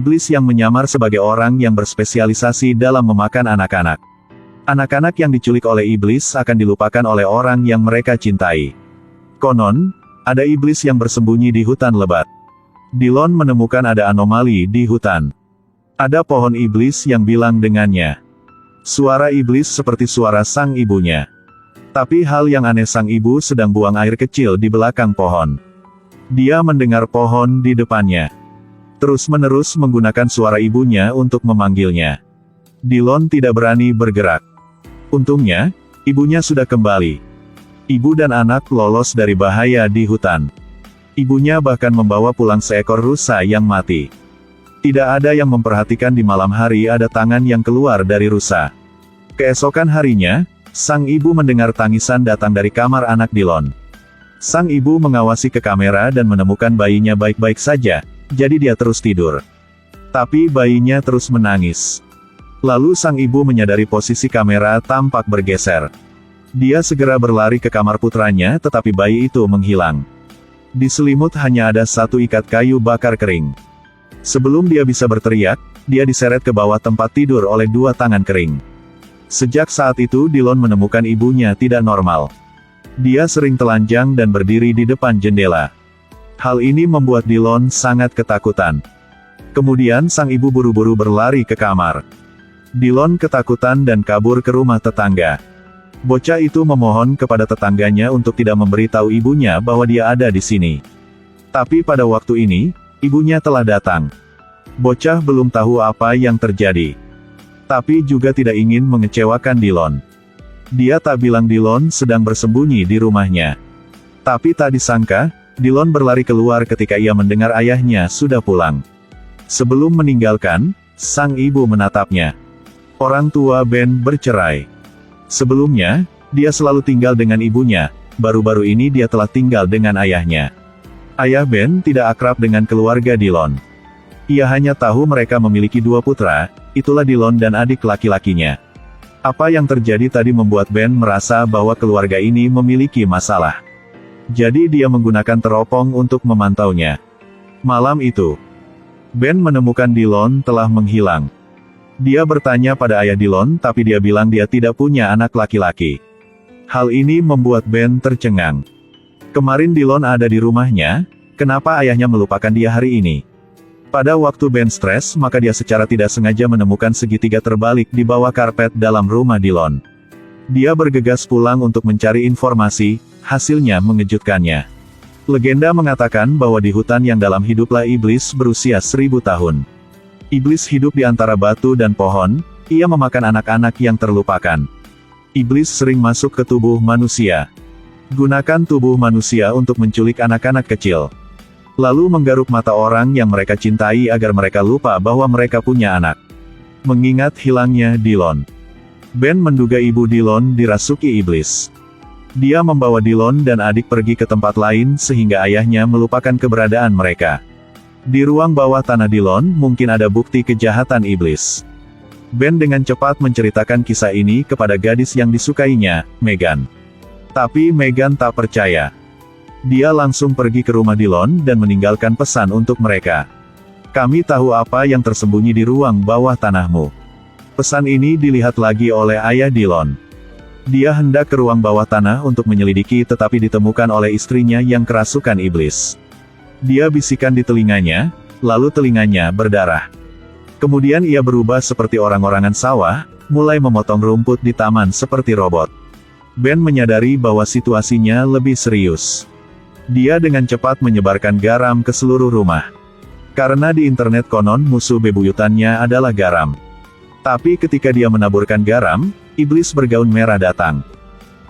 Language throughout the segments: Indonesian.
iblis yang menyamar sebagai orang yang berspesialisasi dalam memakan anak-anak. Anak-anak yang diculik oleh iblis akan dilupakan oleh orang yang mereka cintai. Konon, ada iblis yang bersembunyi di hutan lebat. Dillon menemukan ada anomali di hutan. Ada pohon iblis yang bilang dengannya. Suara iblis seperti suara sang ibunya. Tapi hal yang aneh, sang ibu sedang buang air kecil di belakang pohon. Dia mendengar pohon di depannya. Terus-menerus menggunakan suara ibunya untuk memanggilnya. Dillon tidak berani bergerak. Untungnya, ibunya sudah kembali. Ibu dan anak lolos dari bahaya di hutan. Ibunya bahkan membawa pulang seekor rusa yang mati. Tidak ada yang memperhatikan di malam hari ada tangan yang keluar dari rusa. Keesokan harinya, sang ibu mendengar tangisan datang dari kamar anak Dillon. Sang ibu mengawasi ke kamera dan menemukan bayinya baik-baik saja, jadi dia terus tidur. Tapi bayinya terus menangis. Lalu sang ibu menyadari posisi kamera tampak bergeser. Dia segera berlari ke kamar putranya, tetapi bayi itu menghilang. Di selimut hanya ada satu ikat kayu bakar kering. Sebelum dia bisa berteriak, dia diseret ke bawah tempat tidur oleh dua tangan kering. Sejak saat itu Dillon menemukan ibunya tidak normal. Dia sering telanjang dan berdiri di depan jendela. Hal ini membuat Dillon sangat ketakutan. Kemudian sang ibu buru-buru berlari ke kamar. Dillon ketakutan dan kabur ke rumah tetangga. Bocah itu memohon kepada tetangganya untuk tidak memberitahu ibunya bahwa dia ada di sini. Tapi pada waktu ini, ibunya telah datang. Bocah belum tahu apa yang terjadi. Tapi juga tidak ingin mengecewakan Dillon. Dia tak bilang Dillon sedang bersembunyi di rumahnya. Tapi tak disangka, Dillon berlari keluar ketika ia mendengar ayahnya sudah pulang. Sebelum meninggalkan, sang ibu menatapnya. Orang tua Ben bercerai. Sebelumnya, dia selalu tinggal dengan ibunya, baru-baru ini dia telah tinggal dengan ayahnya. Ayah Ben tidak akrab dengan keluarga Dillon. Ia hanya tahu mereka memiliki dua putra, itulah Dillon dan adik laki-lakinya. Apa yang terjadi tadi membuat Ben merasa bahwa keluarga ini memiliki masalah. Jadi dia menggunakan teropong untuk memantaunya. Malam itu, Ben menemukan Dillon telah menghilang. Dia bertanya pada ayah Dillon, tapi dia bilang dia tidak punya anak laki-laki. Hal ini membuat Ben tercengang. Kemarin Dillon ada di rumahnya, kenapa ayahnya melupakan dia hari ini? Pada waktu Ben stres, maka dia secara tidak sengaja menemukan segitiga terbalik di bawah karpet dalam rumah Dillon. Dia bergegas pulang untuk mencari informasi, hasilnya mengejutkannya. Legenda mengatakan bahwa di hutan yang dalam hiduplah iblis berusia 1000 tahun. Iblis hidup di antara batu dan pohon, ia memakan anak-anak yang terlupakan. Iblis sering masuk ke tubuh manusia. Gunakan tubuh manusia untuk menculik anak-anak kecil. Lalu menggaruk mata orang yang mereka cintai agar mereka lupa bahwa mereka punya anak. Mengingat hilangnya Dillon, Ben menduga ibu Dillon dirasuki iblis. Dia membawa Dillon dan adik pergi ke tempat lain sehingga ayahnya melupakan keberadaan mereka. Di ruang bawah tanah Dillon mungkin ada bukti kejahatan iblis. Ben dengan cepat menceritakan kisah ini kepada gadis yang disukainya, Megan. Tapi Megan tak percaya. Dia langsung pergi ke rumah Dillon dan meninggalkan pesan untuk mereka. Kami tahu apa yang tersembunyi di ruang bawah tanahmu. Pesan ini dilihat lagi oleh ayah Dillon. Dia hendak ke ruang bawah tanah untuk menyelidiki tetapi ditemukan oleh istrinya yang kerasukan iblis. Dia bisikan di telinganya, lalu telinganya berdarah. Kemudian ia berubah seperti orang-orangan sawah, mulai memotong rumput di taman seperti robot. Ben menyadari bahwa situasinya lebih serius. Dia dengan cepat menyebarkan garam ke seluruh rumah. Karena di internet konon musuh bebuyutannya adalah garam. Tapi ketika dia menaburkan garam, iblis bergaun merah datang.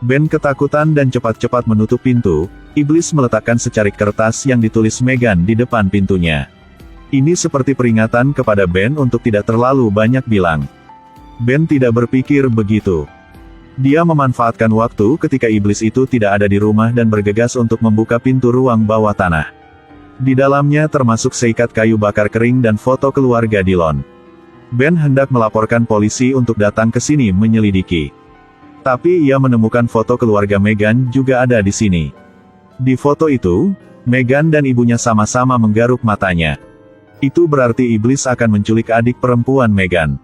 Ben ketakutan dan cepat-cepat menutup pintu. Iblis meletakkan secarik kertas yang ditulis Megan di depan pintunya. Ini seperti peringatan kepada Ben untuk tidak terlalu banyak bilang. Ben tidak berpikir begitu. Dia memanfaatkan waktu ketika iblis itu tidak ada di rumah dan bergegas untuk membuka pintu ruang bawah tanah. Di dalamnya termasuk seikat kayu bakar kering dan foto keluarga Dillon. Ben hendak melaporkan polisi untuk datang ke sini menyelidiki. Tapi ia menemukan foto keluarga Megan juga ada di sini. Di foto itu, Megan dan ibunya sama-sama menggaruk matanya. Itu berarti iblis akan menculik adik perempuan Meghan.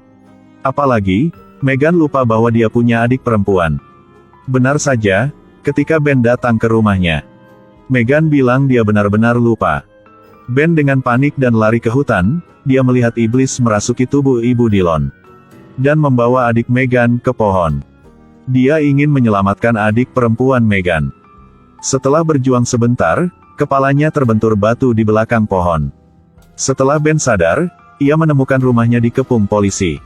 Apalagi, Meghan lupa bahwa dia punya adik perempuan. Benar saja, ketika Ben datang ke rumahnya, Meghan bilang dia benar-benar lupa. Ben dengan panik dan lari ke hutan, dia melihat iblis merasuki tubuh Ibu Dillon dan membawa adik Meghan ke pohon. Dia ingin menyelamatkan adik perempuan Meghan. Setelah berjuang sebentar, kepalanya terbentur batu di belakang pohon. Setelah Ben sadar, ia menemukan rumahnya dikepung polisi.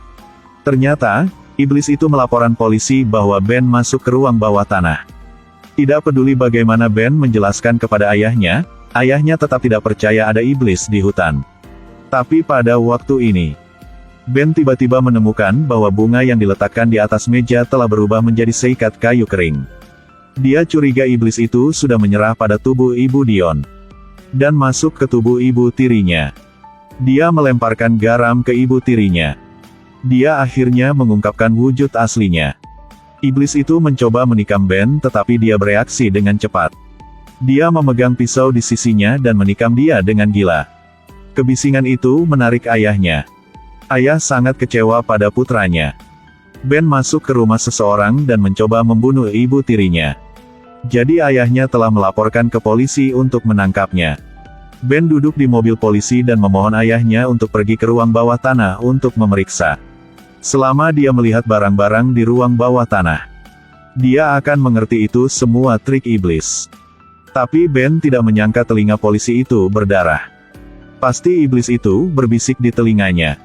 Ternyata, iblis itu melaporkan polisi bahwa Ben masuk ke ruang bawah tanah. Tidak peduli bagaimana Ben menjelaskan kepada ayahnya tetap tidak percaya ada iblis di hutan. Tapi pada waktu ini, Ben tiba-tiba menemukan bahwa bunga yang diletakkan di atas meja telah berubah menjadi seikat kayu kering. Dia curiga iblis itu sudah menyerah pada tubuh Ibu Dillon dan masuk ke tubuh ibu tirinya. Dia melemparkan garam ke ibu tirinya. Dia akhirnya mengungkapkan wujud aslinya. Iblis itu mencoba menikam Ben tetapi dia bereaksi dengan cepat. Dia memegang pisau di sisinya dan menikam dia dengan gila. Kebisingan itu menarik ayahnya. Ayah sangat kecewa pada putranya. Ben masuk ke rumah seseorang dan mencoba membunuh ibu tirinya. Jadi ayahnya telah melaporkan ke polisi untuk menangkapnya. Ben duduk di mobil polisi dan memohon ayahnya untuk pergi ke ruang bawah tanah untuk memeriksa. Selama dia melihat barang-barang di ruang bawah tanah, dia akan mengerti itu semua trik iblis. Tapi Ben tidak menyangka telinga polisi itu berdarah. Pasti iblis itu berbisik di telinganya.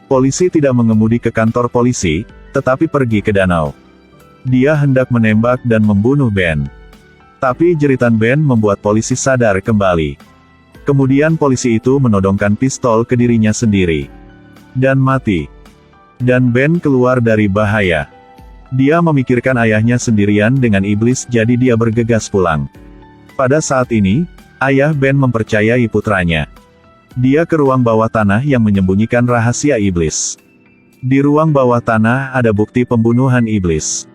Polisi tidak mengemudi ke kantor polisi, tetapi pergi ke danau. Dia hendak menembak dan membunuh Ben. Tapi jeritan Ben membuat polisi sadar kembali. Kemudian polisi itu menodongkan pistol ke dirinya sendiri. Dan mati. Dan Ben keluar dari bahaya. Dia memikirkan ayahnya sendirian dengan iblis jadi dia bergegas pulang. Pada saat ini, ayah Ben mempercayai putranya. Dia ke ruang bawah tanah yang menyembunyikan rahasia iblis. Di ruang bawah tanah ada bukti pembunuhan iblis.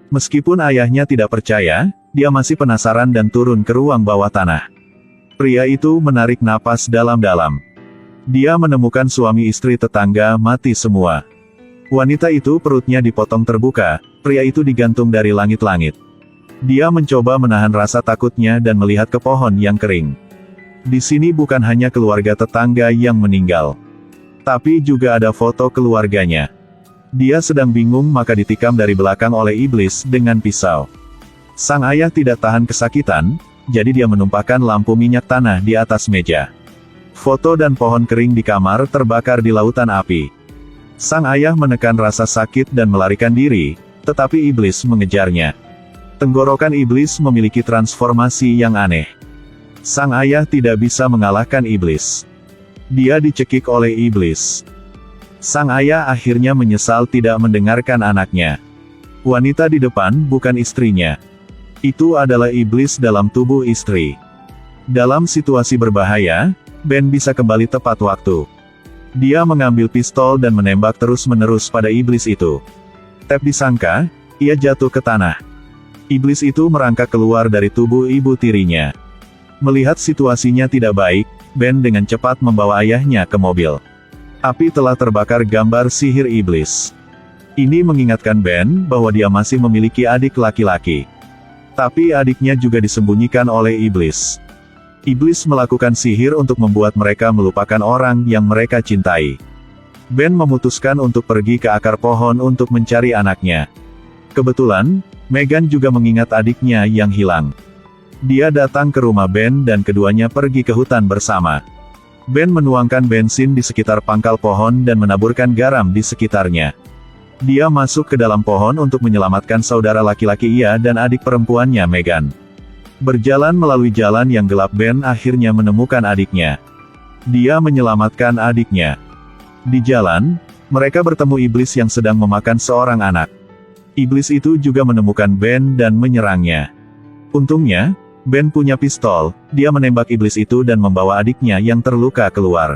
Meskipun ayahnya tidak percaya, dia masih penasaran dan turun ke ruang bawah tanah. Pria itu menarik napas dalam-dalam. Dia menemukan suami istri tetangga mati semua. Wanita itu perutnya dipotong terbuka, pria itu digantung dari langit-langit. Dia mencoba menahan rasa takutnya dan melihat ke pohon yang kering. Di sini bukan hanya keluarga tetangga yang meninggal, tapi juga ada foto keluarganya. Dia sedang bingung maka ditikam dari belakang oleh iblis dengan pisau. Sang ayah tidak tahan kesakitan, jadi dia menumpahkan lampu minyak tanah di atas meja. Foto dan pohon kering di kamar terbakar di lautan api. Sang ayah menekan rasa sakit dan melarikan diri, tetapi iblis mengejarnya. Tenggorokan iblis memiliki transformasi yang aneh. Sang ayah tidak bisa mengalahkan iblis. Dia dicekik oleh iblis. Sang ayah akhirnya menyesal tidak mendengarkan anaknya. Wanita di depan bukan istrinya. Itu adalah iblis dalam tubuh istri. Dalam situasi berbahaya, Ben bisa kembali tepat waktu. Dia mengambil pistol dan menembak terus-menerus pada iblis itu. Tep disangka, ia jatuh ke tanah. Iblis itu merangkak keluar dari tubuh ibu tirinya. Melihat situasinya tidak baik, Ben dengan cepat membawa ayahnya ke mobil. Api telah terbakar gambar sihir iblis. Ini mengingatkan Ben bahwa dia masih memiliki adik laki-laki. Tapi adiknya juga disembunyikan oleh iblis. Iblis melakukan sihir untuk membuat mereka melupakan orang yang mereka cintai. Ben memutuskan untuk pergi ke akar pohon untuk mencari anaknya. Kebetulan, Meghan juga mengingat adiknya yang hilang. Dia datang ke rumah Ben dan keduanya pergi ke hutan bersama. Ben menuangkan bensin di sekitar pangkal pohon dan menaburkan garam di sekitarnya. Dia masuk ke dalam pohon untuk menyelamatkan saudara laki-laki ia dan adik perempuannya Meghan. Berjalan melalui jalan yang gelap Ben akhirnya menemukan adiknya. Dia menyelamatkan adiknya. Di jalan, mereka bertemu iblis yang sedang memakan seorang anak. Iblis itu juga menemukan Ben dan menyerangnya. Untungnya, Ben punya pistol, dia menembak iblis itu dan membawa adiknya yang terluka keluar.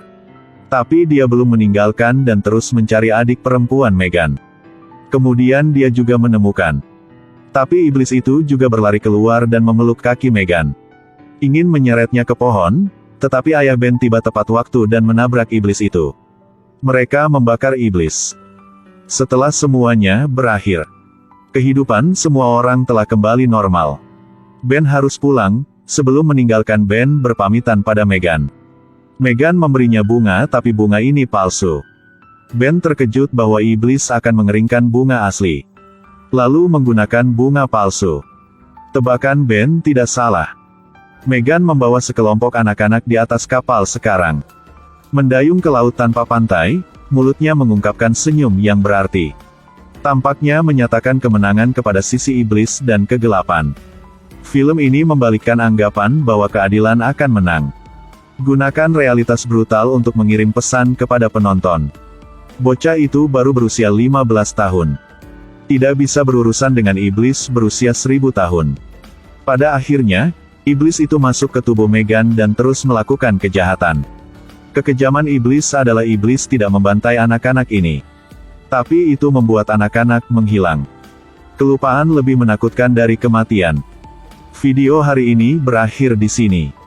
Tapi dia belum meninggalkan dan terus mencari adik perempuan Meghan. Kemudian dia juga menemukan. Tapi iblis itu juga berlari keluar dan memeluk kaki Meghan. Ingin menyeretnya ke pohon, Tetapi ayah Ben tiba tepat waktu dan menabrak iblis itu. Mereka membakar iblis. Setelah semuanya berakhir, kehidupan semua orang telah kembali normal. Ben harus pulang. Sebelum meninggalkan, Ben berpamitan pada Megan. Megan memberinya bunga, tapi bunga ini palsu. Ben terkejut bahwa iblis akan mengeringkan bunga asli, lalu menggunakan bunga palsu. Tebakan Ben tidak salah. Megan membawa sekelompok anak-anak di atas kapal sekarang. Mendayung ke laut tanpa pantai, mulutnya mengungkapkan senyum yang berarti. Tampaknya menyatakan kemenangan kepada sisi iblis dan kegelapan. Film ini membalikkan anggapan bahwa keadilan akan menang. Gunakan realitas brutal untuk mengirim pesan kepada penonton. Bocah itu baru berusia 15 tahun. Tidak bisa berurusan dengan iblis berusia 1000 tahun. Pada akhirnya, iblis itu masuk ke tubuh Megan dan terus melakukan kejahatan. Kekejaman iblis adalah iblis tidak membantai anak-anak ini. Tapi itu membuat anak-anak menghilang. Kelupaan lebih menakutkan dari kematian. Video hari ini berakhir di sini.